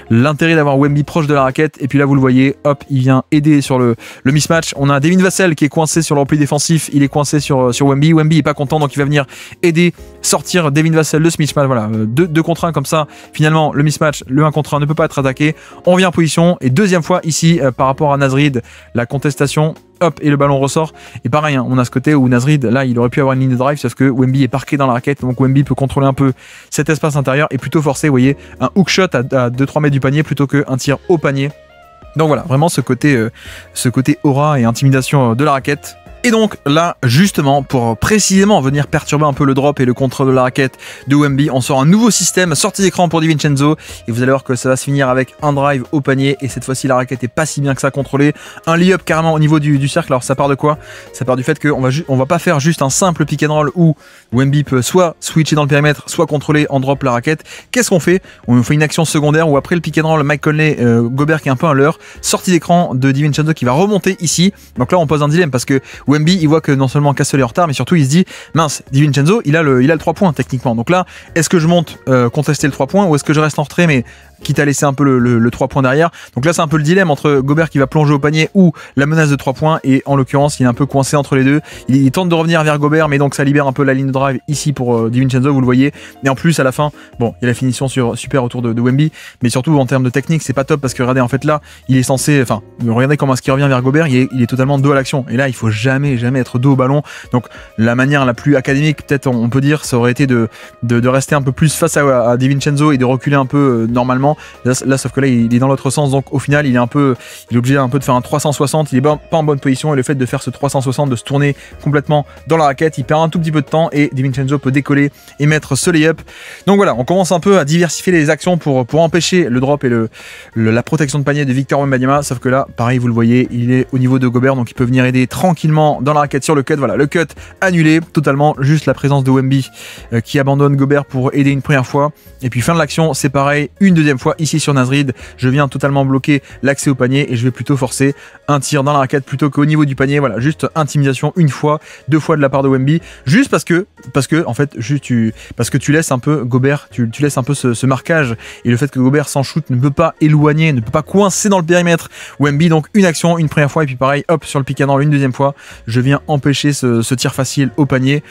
l'intérêt d'avoir Wemby proche de la raquette. Et puis là vous le voyez, hop, il vient aider sur le mismatch. On a Devin Vassell qui est coincé sur le repli défensif, il est coincé sur Wemby. Wemby est pas content, donc il va venir aider, sortir Devin Vassell de ce mismatch. Voilà, 2 contre 1 comme ça, finalement le mismatch, le 1 contre 1 ne peut pas être attaqué, on vient en position. Et deuxième fois ici par rapport à Naz Reid, la contestation, hop, et le ballon ressort. Et pareil, on a ce côté où Naz Reid, là, il aurait pu avoir une ligne de drive, sauf que Wemby est parqué dans la raquette, donc Wemby peut contrôler un peu cet espace intérieur et plutôt forcer, vous voyez, un hook shot à 2-3 mètres du panier plutôt qu'un tir au panier. Donc voilà, vraiment ce côté aura et intimidation de la raquette. Et donc là, justement, pour précisément venir perturber un peu le drop et le contrôle de la raquette de Wemby, on sort un nouveau système, sortie d'écran pour DiVincenzo, et vous allez voir que ça va se finir avec un drive au panier, et cette fois-ci la raquette est pas si bien que ça contrôlée, un lay-up carrément au niveau du cercle. Alors ça part de quoi? Ça part du fait qu'on va pas faire juste un simple pick and roll où Wemby peut soit switcher dans le périmètre, soit contrôler en drop la raquette. Qu'est-ce qu'on fait? On fait une action secondaire où après le pick and roll, Mike Conley, Gobert qui est un peu un leurre, sortie d'écran de DiVincenzo qui va remonter ici. Donc là on pose un dilemme parce que Wemby il voit que non seulement Castle est en retard, mais surtout il se dit mince, DiVincenzo il a le 3 points techniquement. Donc là, est-ce que je monte contester le 3 points ou est-ce que je reste en retrait mais quitte à laisser un peu le 3 points derrière. Donc là c'est un peu le dilemme entre Gobert qui va plonger au panier ou la menace de 3 points, et en l'occurrence il est un peu coincé entre les deux. Il tente de revenir vers Gobert, mais donc ça libère un peu la ligne de drive ici pour DiVincenzo, vous le voyez. Et en plus à la fin, bon, il y a la finition super autour de Wemby, mais surtout en termes de technique c'est pas top parce que regardez, en fait là il est censé, enfin regardez comment est-ce qu'il revient vers Gobert, il est totalement dos à l'action, et là il faut jamais être dos au ballon. Donc la manière la plus académique peut-être on peut dire, ça aurait été de rester un peu plus face à DiVincenzo et de reculer un peu normalement. Là sauf que là il est dans l'autre sens, donc au final il est obligé un peu de faire un 360, il est pas en bonne position, et le fait de faire ce 360, de se tourner complètement dans la raquette, il perd un tout petit peu de temps et DiVincenzo peut décoller et mettre ce lay-up. Donc voilà, on commence un peu à diversifier les actions pour empêcher le drop et la protection de panier de Victor Wembanyama, sauf que là pareil vous le voyez, il est au niveau de Gobert, donc il peut venir aider tranquillement dans la raquette sur le cut. Voilà, le cut annulé totalement, juste la présence de Wemby qui abandonne Gobert pour aider une première fois, et puis fin de l'action c'est pareil, une deuxième fois ici sur Naz Reid, je viens totalement bloquer l'accès au panier et je vais plutôt forcer un tir dans la raquette plutôt qu'au niveau du panier. Voilà, juste intimidation une fois, deux fois de la part de Wemby, juste parce que en fait parce que tu laisses un peu Gobert, tu laisses un peu ce marquage, et le fait que Gobert sans shoot ne peut pas éloigner, ne peut pas coincer dans le périmètre Wemby. Donc une action une première fois, et puis pareil hop sur le pick and roll une deuxième fois, je viens empêcher ce tir facile au panier.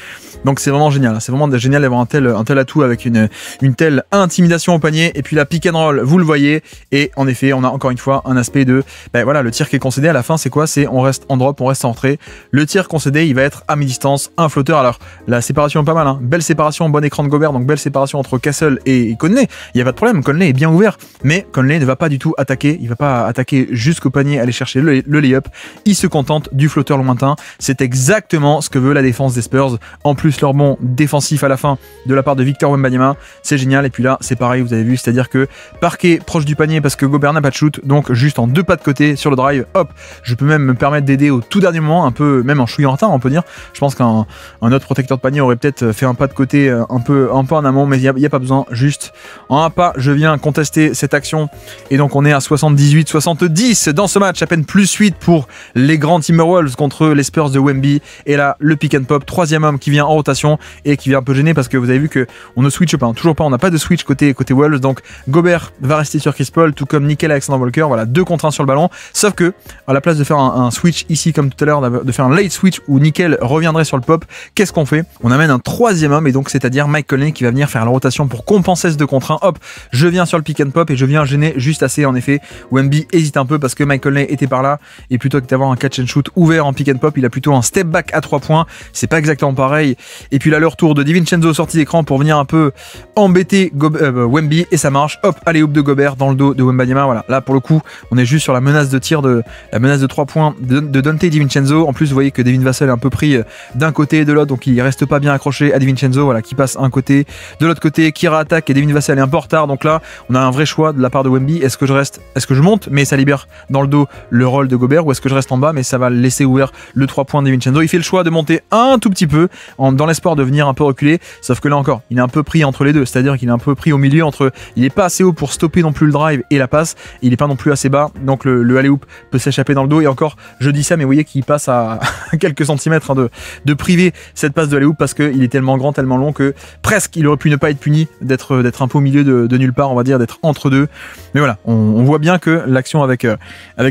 Donc c'est vraiment génial, c'est vraiment génial d'avoir un tel atout avec une telle intimidation au panier. Et puis la pick and roll, vous le voyez, et en effet on a encore une fois un aspect de voilà, le tir qui est concédé à la fin c'est quoi? C'est on reste en drop, on reste en retrait. Le tir concédé il va être à mi-distance, un flotteur. Alors la séparation est pas mal, hein. Belle séparation, bon écran de Gobert, donc belle séparation entre Castle et Conley, il n'y a pas de problème, Conley est bien ouvert, mais Conley ne va pas du tout attaquer, il va pas attaquer jusqu'au panier, aller chercher le lay-up, il se contente du flotteur lointain. C'est exactement ce que veut la défense des Spurs. En plus leur bon défensif à la fin de la part de Victor Wembanyama, c'est génial. Et puis là c'est pareil, vous avez vu, c'est à dire que parquet proche du panier parce que Gobert n'a pas de shoot, donc juste en deux pas de côté sur le drive, hop, je peux même me permettre d'aider au tout dernier moment, un peu même en chouillant en retard on peut dire. Je pense qu'un autre protecteur de panier aurait peut-être fait un pas de côté un peu en amont, mais il n'y a pas besoin, juste en un pas je viens contester cette action. Et donc on est à 78-70 dans ce match, à peine plus 8 pour les grands Timberwolves contre les Spurs de Wemby. Et là le pick and pop, troisième homme qui vient en rotation et qui vient un peu gêner parce que vous avez vu que on ne switch pas, toujours pas, on n'a pas de switch côté Wolves. Donc Gobert va rester sur Chris Paul, tout comme Nickel Alexander Walker. Voilà, 2 contre 1 sur le ballon, sauf que à la place de faire un switch ici comme tout à l'heure, de faire un late switch où Nickel reviendrait sur le pop, qu'est-ce qu'on fait? On amène un troisième homme, et donc c'est-à-dire Mike Conley qui va venir faire la rotation pour compenser ce 2 contre 1. Hop, je viens sur le pick and pop et je viens gêner juste assez. En effet, Wemby hésite un peu parce que Mike Conley était par là, et plutôt que d'avoir un catch and shoot ouvert en pick and pop, il a plutôt un step back à 3 points. C'est pas exactement pareil. Et puis là le retour de DiVincenzo sortie d'écran pour venir un peu embêter Wemby, et ça marche. Hop, allez hop de Gobert dans le dos de Wembanyama. Voilà, là pour le coup on est juste sur la menace de tir, la menace de 3 points de Donte DiVincenzo. En plus vous voyez que Devin Vassell est un peu pris d'un côté et de l'autre, donc il reste pas bien accroché à DiVincenzo, voilà, qui passe un côté, de l'autre côté Kira attaque et Devin Vassell est un peu en retard. Donc là on a un vrai choix de la part de Wemby. Est-ce que je monte mais ça libère dans le dos le rôle de Gobert, ou est-ce que je reste en bas mais ça va laisser ouvert le 3 points de DiVincenzo? Il fait le choix de monter un tout petit peu dans l'espoir de venir un peu reculer, sauf que là encore il est un peu pris entre les deux, c'est-à-dire qu'il est un peu pris au milieu entre, il est pas assez haut pour stopper non plus le drive et la passe, il est pas non plus assez bas, donc le alley-oop peut s'échapper dans le dos. Et encore je dis ça mais vous voyez qu'il passe à quelques centimètres de priver cette passe de alley-oop parce qu'il est tellement grand, tellement long que presque il aurait pu ne pas être puni, d'être un peu au milieu de nulle part, on va dire, d'être entre deux. Mais voilà, on voit bien que l'action avec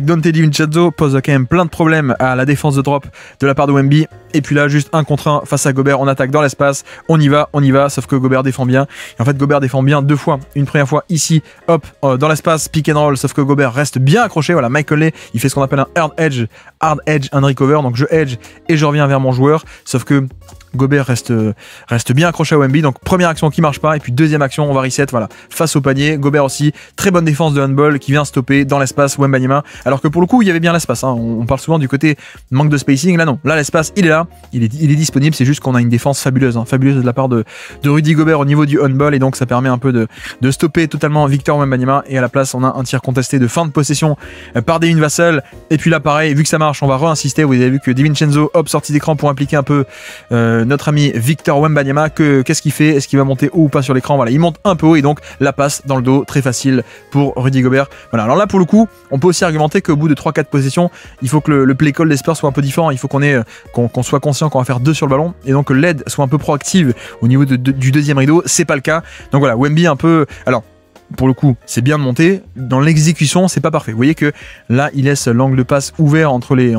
Donte DiVincenzo pose quand même plein de problèmes à la défense de drop de la part de Wemby. Et puis là juste 1 contre 1 face à Gobert, on attaque dans l'espace, on y va, sauf que Gobert défend bien. Et en fait Gobert défend bien 2 fois, une première fois ici, hop, dans l'espace, pick and roll, sauf que Gobert reste bien accroché. Voilà, Mike Conley il fait ce qu'on appelle un hard edge, un recover, donc je edge et je reviens vers mon joueur, sauf que Gobert reste bien accroché à Wemby. Donc première action qui marche pas, et puis deuxième action, on va reset, voilà, face au panier. Gobert aussi, très bonne défense de handball qui vient stopper dans l'espace Wembanyama. Alors que pour le coup, il y avait bien l'espace. Hein. On parle souvent du côté manque de spacing. Là non, là l'espace, il est là, il est disponible. C'est juste qu'on a une défense fabuleuse, hein, fabuleuse de la part de Rudy Gobert au niveau du handball, et donc ça permet un peu de stopper totalement Victor Wembanyama. Et à la place, on a un tir contesté de fin de possession par Devin Vassell. Et puis là, pareil, vu que ça marche, on va re-insister. Vous avez vu que DiVincenzo, hop, sortie d'écran pour impliquer un peu notre ami Victor Wembanyama. Qu'est-ce qu'il fait? Est-ce qu'il va monter haut ou pas sur l'écran? Voilà, il monte un peu haut, et donc la passe dans le dos, très facile pour Rudy Gobert. Voilà, alors là, pour le coup, on peut aussi argumenter qu'au bout de 3-4 possessions, il faut que le play call des Spurs soit un peu différent. Il faut qu'on soit conscient qu'on va faire 2 sur le ballon, et donc que l'aide soit un peu proactive au niveau du deuxième rideau. C'est pas le cas. Donc voilà, Wemby un peu. Alors, pour le coup, c'est bien de monter. Dans l'exécution, c'est pas parfait. Vous voyez que là, il laisse l'angle de passe ouvert entre les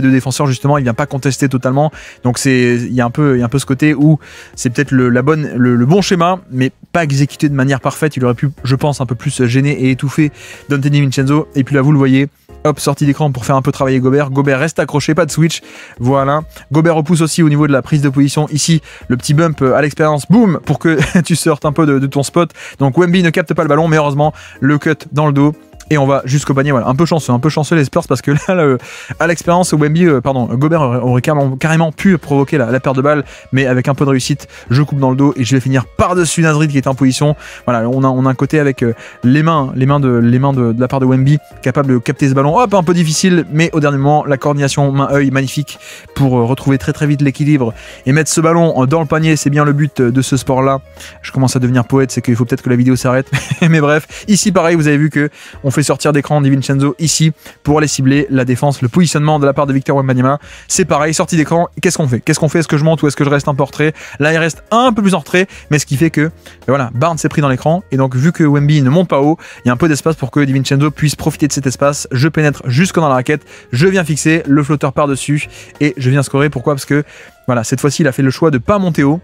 deux défenseurs, justement. Il vient pas contester totalement. Donc il y a un peu ce côté où c'est peut-être le bon schéma, mais pas exécuté de manière parfaite. Il aurait pu, je pense, un peu plus gêner et étouffer Donte DiVincenzo. Et puis là, vous le voyez, hop, sortie d'écran pour faire un peu travailler Gobert. Gobert reste accroché, pas de switch. Voilà. Gobert repousse aussi au niveau de la prise de position. Ici, le petit bump à l'expérience, boum, pour que tu sortes un peu de ton spot. Donc Wemby ne capte pas le ballon, mais heureusement, le cut dans le dos. Et on va jusqu'au panier, voilà, un peu chanceux les Spurs, parce que là, à l'expérience, Gobert aurait carrément pu provoquer la perte de balle, mais avec un peu de réussite, je coupe dans le dos et je vais finir par-dessus Nasrid qui est en position. Voilà, on a un côté avec les mains de la part de Wemby, capable de capter ce ballon, hop, un peu difficile, mais au dernier moment, la coordination main-œil magnifique pour retrouver très très vite l'équilibre et mettre ce ballon dans le panier. C'est bien le but de ce sport-là. Je commence à devenir poète, c'est qu'il faut peut-être que la vidéo s'arrête, mais bref, ici pareil, vous avez vu que on fait sortir d'écran DiVincenzo ici pour aller cibler la défense, le positionnement de la part de Victor Wembanyama. C'est pareil, sortie d'écran. Qu'est-ce qu'on fait? Est-ce que je monte ou est-ce que je reste un peu en retrait? Là, il reste un peu plus en retrait, mais ce qui fait que voilà, Barnes s'est pris dans l'écran, et donc vu que Wemby ne monte pas haut, il y a un peu d'espace pour que DiVincenzo puisse profiter de cet espace. Je pénètre jusque dans la raquette, je viens fixer, le flotteur par-dessus et je viens scorer. Pourquoi? Parce que voilà, cette fois-ci, il a fait le choix de pas monter haut.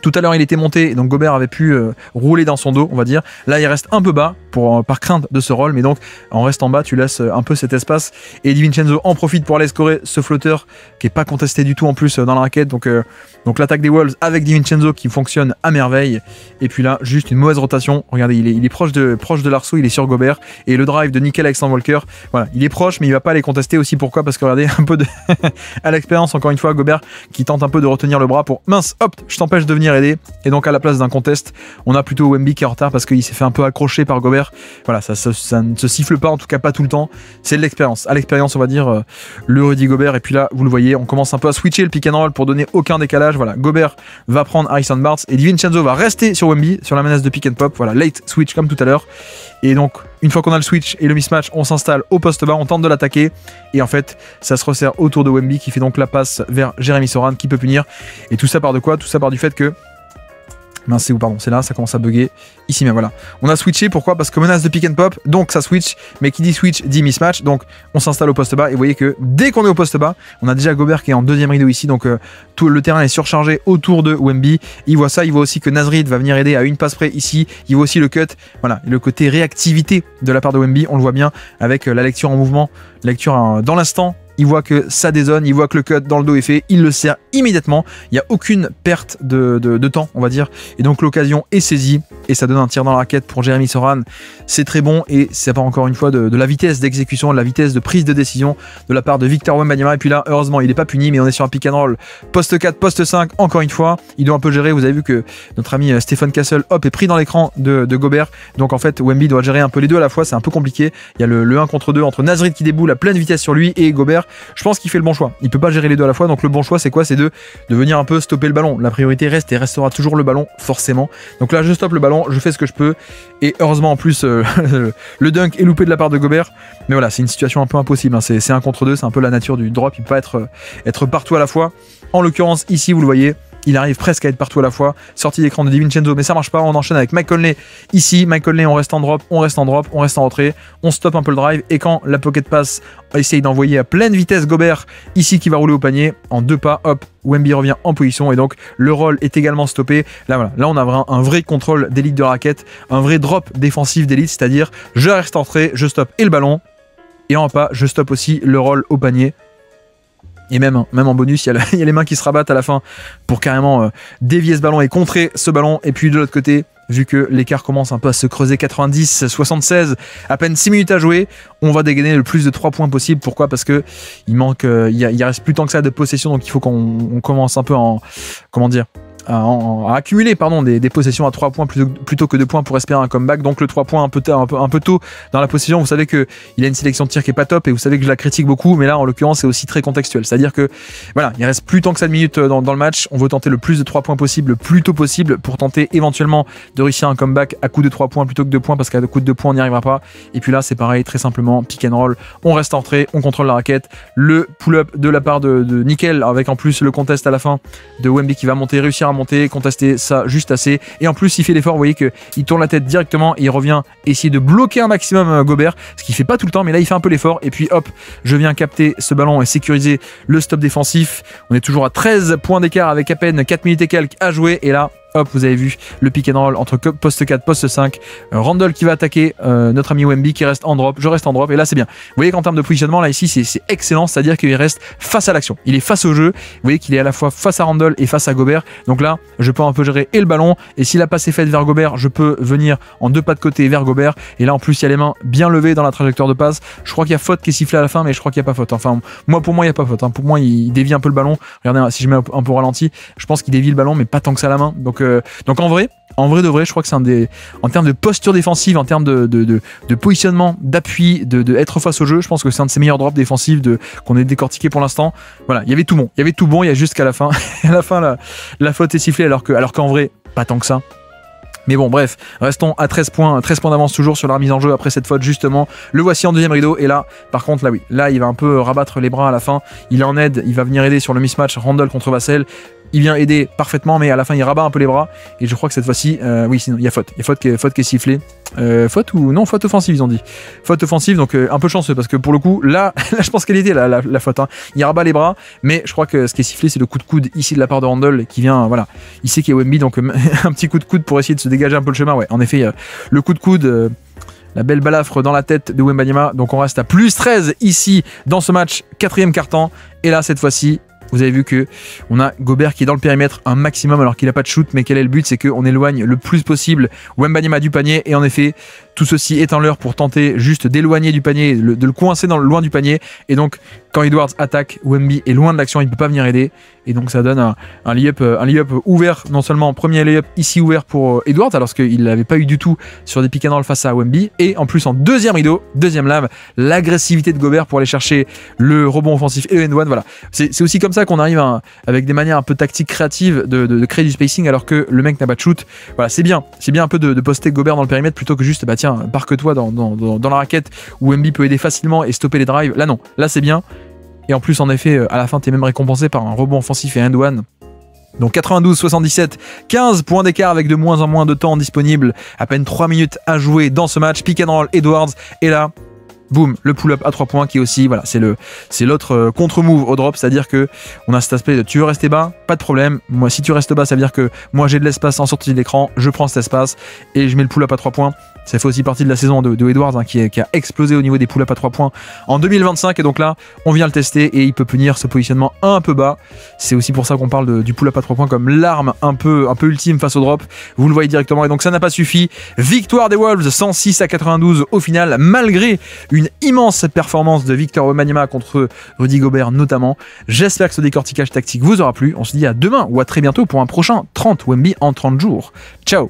Tout à l'heure, il était monté, donc Gobert avait pu rouler dans son dos, on va dire. Là, il reste un peu bas par crainte de ce rôle, mais donc en restant bas, tu laisses un peu cet espace. Et DiVincenzo en profite pour aller scorer ce flotteur qui est pas contesté du tout en plus dans la raquette. Donc l'attaque des Wolves avec DiVincenzo qui fonctionne à merveille. Et puis là, juste une mauvaise rotation. Regardez, il est proche de l'arceau, il est sur Gobert. Et le drive de Nickel Alexander Walker, voilà, il est proche, mais il va pas les contester aussi. Pourquoi? Parce que regardez, un peu à l'expérience, encore une fois, Gobert qui tente un peu de retenir le bras pour mince, hop, je t'empêche de venir aider. Et donc à la place d'un contest, on a plutôt Wemby qui est en retard parce qu'il s'est fait un peu accrocher par Gobert. Voilà, ça ne se siffle pas, en tout cas pas tout le temps. C'est de l'expérience. À l'expérience, on va dire le Rudy Gobert. Et puis là, vous le voyez, on commence un peu à switcher le pick and roll pour donner aucun décalage. Voilà, Gobert va prendre Harrison Barnes et DiVincenzo va rester sur Wemby, sur la menace de pick and pop. Voilà, late switch comme tout à l'heure. Et donc, une fois qu'on a le switch et le mismatch, on s'installe au poste bas, on tente de l'attaquer. Et en fait, ça se resserre autour de Wemby qui fait donc la passe vers Jeremy Soran qui peut punir. Et tout ça part de quoi? Tout ça part du fait que mince, c'est où, pardon, c'est là, ça commence à bugger. Ici, mais voilà. On a switché, pourquoi? Parce que menace de pick and pop, donc ça switch, mais qui dit switch dit mismatch, donc on s'installe au poste bas, et vous voyez que dès qu'on est au poste bas, on a déjà Gobert qui est en deuxième rideau ici, donc tout le terrain est surchargé autour de Wemby. Il voit ça, il voit aussi que Nasrid va venir aider à une passe près ici, il voit aussi le cut, voilà, le côté réactivité de la part de Wemby, on le voit bien avec la lecture en mouvement, lecture dans l'instant. Il voit que ça dézone, il voit que le cut dans le dos est fait, il le serre immédiatement, il n'y a aucune perte de temps, on va dire, et donc l'occasion est saisie, et ça donne un tir dans la raquette pour Jeremy Soran. C'est très bon, et ça part encore une fois de la vitesse d'exécution, de la vitesse de prise de décision de la part de Victor Wembanyama, et puis là, heureusement, il n'est pas puni, mais on est sur un pick and roll, poste 4, poste 5, encore une fois, il doit un peu gérer, vous avez vu que notre ami Stephen Castle, hop, est pris dans l'écran de Gobert, donc en fait, Wemby doit gérer un peu les deux à la fois, c'est un peu compliqué, il y a le 1 contre 2 entre Nasrid qui déboule à pleine vitesse sur lui, et Gobert. Je pense qu'il fait le bon choix. Il peut pas gérer les deux à la fois, donc le bon choix c'est quoi? C'est de venir un peu stopper le ballon. La priorité reste et restera toujours le ballon, forcément. Donc là je stoppe le ballon, je fais ce que je peux, et heureusement en plus le dunk est loupé de la part de Gobert. Mais voilà, c'est une situation un peu impossible, hein. C'est 1 contre 2, c'est un peu la nature du drop, il peut pas être partout à la fois. En l'occurrence ici vous le voyez, il arrive presque à être partout à la fois. Sortie d'écran de DiVincenzo, mais ça marche pas. On enchaîne avec Mike Conley. Ici, Mike Conley, on reste en drop, on reste en retrait. On stoppe un peu le drive. Et quand la pocket pass essaye d'envoyer à pleine vitesse Gobert, ici qui va rouler au panier, en 2 pas, hop, Wemby revient en position. Et donc, le roll est également stoppé. Là, voilà. Là on a un vrai contrôle d'élite de raquette, un vrai drop défensif d'élite, c'est-à-dire je reste en retrait, je stoppe et le ballon. Et en pas, je stoppe aussi le roll au panier. Et même en bonus, il y a les mains qui se rabattent à la fin pour carrément dévier ce ballon et contrer ce ballon. Et puis de l'autre côté, vu que l'écart commence un peu à se creuser, 90-76, à peine 6 minutes à jouer, on va dégainer le plus de 3 points possible. Pourquoi? Parce que il reste plus tant que ça de possession, donc il faut qu'on commence un peu à accumuler des possessions à 3 points plutôt que 2 points pour espérer un comeback. Donc le 3 points un peu tôt dans la possession. Vous savez qu'il a une sélection de tir qui est pas top et vous savez que je la critique beaucoup, mais là en l'occurrence c'est aussi très contextuel. C'est-à-dire que voilà, il reste plus tant que ça de minutes dans le match. On veut tenter le plus de 3 points possible, le plus tôt possible pour tenter éventuellement de réussir un comeback à coup de 3 points plutôt que 2 points, parce qu'à coup de 2 points on n'y arrivera pas. Et puis là c'est pareil, très simplement, pick and roll, on reste entré, on contrôle la raquette, le pull-up de la part de Nickel, avec en plus le contest à la fin de Wemby qui va réussir à monter, contester ça juste assez, et en plus il fait l'effort, vous voyez qu'il tourne la tête directement et il revient essayer de bloquer un maximum Gobert, ce qu'il fait pas tout le temps, mais là il fait un peu l'effort, et puis hop, je viens capter ce ballon et sécuriser le stop défensif. On est toujours à 13 points d'écart avec à peine 4 minutes et quelques à jouer, et là hop, vous avez vu le pick and roll entre poste 4, poste 5, Randle qui va attaquer notre ami Wemby qui reste en drop, je reste en drop, et là c'est bien. Vous voyez qu'en termes de positionnement, là ici c'est excellent, c'est-à-dire qu'il reste face à l'action, il est face au jeu, vous voyez qu'il est à la fois face à Randle et face à Gobert, donc là je peux un peu gérer et le ballon, et si la passe est faite vers Gobert, je peux venir en 2 pas de côté vers Gobert, et là en plus il y a les mains bien levées dans la trajectoire de passe. Je crois qu'il y a faute qui est sifflée à la fin, mais je crois qu'il n'y a pas faute, enfin pour moi il n'y a pas faute, pour moi il dévie un peu le ballon. Regardez, si je mets un peu au ralenti, je pense qu'il dévie le ballon mais pas tant que ça à la main, donc en vrai de vrai, je crois que c'est en termes de posture défensive, en termes de positionnement, d'appui, de être face au jeu, je pense que c'est un de ses meilleurs drops défensifs qu'on ait décortiqué pour l'instant. Voilà, il y avait tout bon, il y a juste qu'à la fin, la faute est sifflée, alors qu'en vrai, pas tant que ça. Mais bon, bref, restons à 13 points d'avance toujours sur la remise en jeu après cette faute, justement. Le voici en deuxième rideau, et là, par contre, là, il va un peu rabattre les bras à la fin. Il est en aide, il va venir aider sur le mismatch Randle contre Vassell. Il vient aider parfaitement, mais à la fin il rabat un peu les bras, et je crois que cette fois-ci, oui, sinon il y a faute qui est sifflée. Faute ou non, faute offensive ils ont dit. Faute offensive, donc un peu chanceux, parce que pour le coup, là je pense qu'elle était la faute. Il rabat les bras, mais je crois que ce qui est sifflé c'est le coup de coude ici de la part de Randle qui vient, voilà, il sait qu'il y a Wemby, donc un petit coup de coude pour essayer de se dégager un peu le chemin. Ouais, en effet, le coup de coude, la belle balafre dans la tête de Wembanyama. Donc on reste à plus 13 ici dans ce match, 4e quart-temps, et là cette fois-ci, vous avez vu que on a Gobert qui est dans le périmètre un maximum alors qu'il n'a pas de shoot, mais quel est le but? C'est qu'on éloigne le plus possible Wembanyama du panier, et en effet tout ceci est en l'heure pour tenter juste d'éloigner du panier, de le coincer loin du panier, et donc quand Edwards attaque, Wemby est loin de l'action, il ne peut pas venir aider, et donc ça donne un layup ouvert, non seulement premier layup ici ouvert pour Edwards alors qu'il n'avait pas eu du tout sur des pick and roll face à Wemby, et en plus en deuxième rideau, deuxième lame, l'agressivité de Gobert pour aller chercher le rebond offensif et le end-one. Voilà, c'est aussi comme ça qu'on arrive avec des manières un peu tactiques créatives de créer du spacing alors que le mec n'a pas de shoot. Voilà, c'est bien un peu de poster Gobert dans le périmètre plutôt que juste tiens, parque-toi dans la raquette où Wemby peut aider facilement et stopper les drives. Là non, là c'est bien. Et en plus, en effet, à la fin, tu es même récompensé par un rebond offensif et un end-one. Donc 92-77, 15 points d'écart avec de moins en moins de temps disponible. À peine 3 minutes à jouer dans ce match. Pick and roll, Edwards. Et là, boum, le pull-up à 3 points qui est aussi, voilà, c'est l'autre contre-move au drop, c'est-à-dire que on a cet aspect de tu veux rester bas, pas de problème. Moi, si tu restes bas, ça veut dire que moi j'ai de l'espace en sortie d'écran, je prends cet espace et je mets le pull-up à 3 points. Ça fait aussi partie de la saison de Edwards qui a explosé au niveau des pull-ups à 3 points en 2025. Et donc là, on vient le tester et il peut punir ce positionnement un peu bas. C'est aussi pour ça qu'on parle du pull-up à 3 points comme l'arme un peu ultime face au drop. Vous le voyez directement. Et donc ça n'a pas suffi. Victoire des Wolves 106-92 au final, malgré une immense performance de Victor Wembanyama contre Rudy Gobert notamment. J'espère que ce décortiquage tactique vous aura plu. On se dit à demain ou à très bientôt pour un prochain 30 Wemby en 30 jours. Ciao!